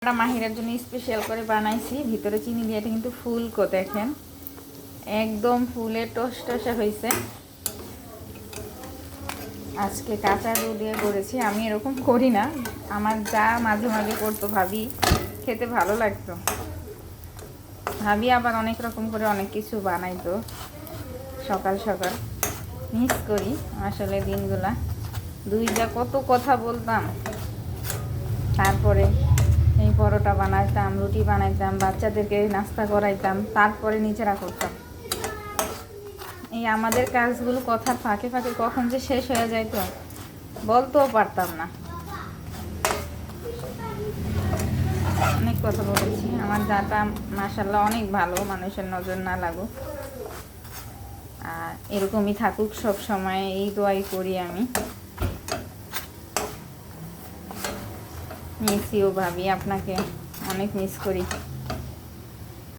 এটা মাহিরার জন্য স্পেশাল করে বানাইছি, ভিতরে চিনি দিয়ে। এটা কিন্তু ফুলকো, দেখেন একদম ফুলে টসটসে হয়েছে। আজকে কাঁচা দুধ দিয়ে করেছি, আমি এরকম করি না, আমার যা মাঝে মাঝে করতো, ভাবি খেতে ভালো লাগতো। ভাবি আবার অনেক রকম করে অনেক কিছু বানাইতো সকাল সকাল। মিস করি আসলে দিনগুলা, যা কত কথা বলতাম। তারপরে এই পরোটা বানাইতাম, রুটি বানাইতাম, বাচ্চাদেরকে নাস্তা করাইতাম, তারপরে নিজেরা করতাম। এই আমাদের কাজগুলো কথার ফাঁকে ফাঁকে কখন যে শেষ হয়ে যাইতো বলতেও পারতাম না। অনেক কথা বলেছি। আমার যাটা মাশাআল্লাহ অনেক ভালো, মানুষের নজর না লাগুক আর এরকমই থাকুক সব সময়, এই দোয়াই করি আমি। মিস ইউ ভাবি, আপনাকে অনেক মিস করি।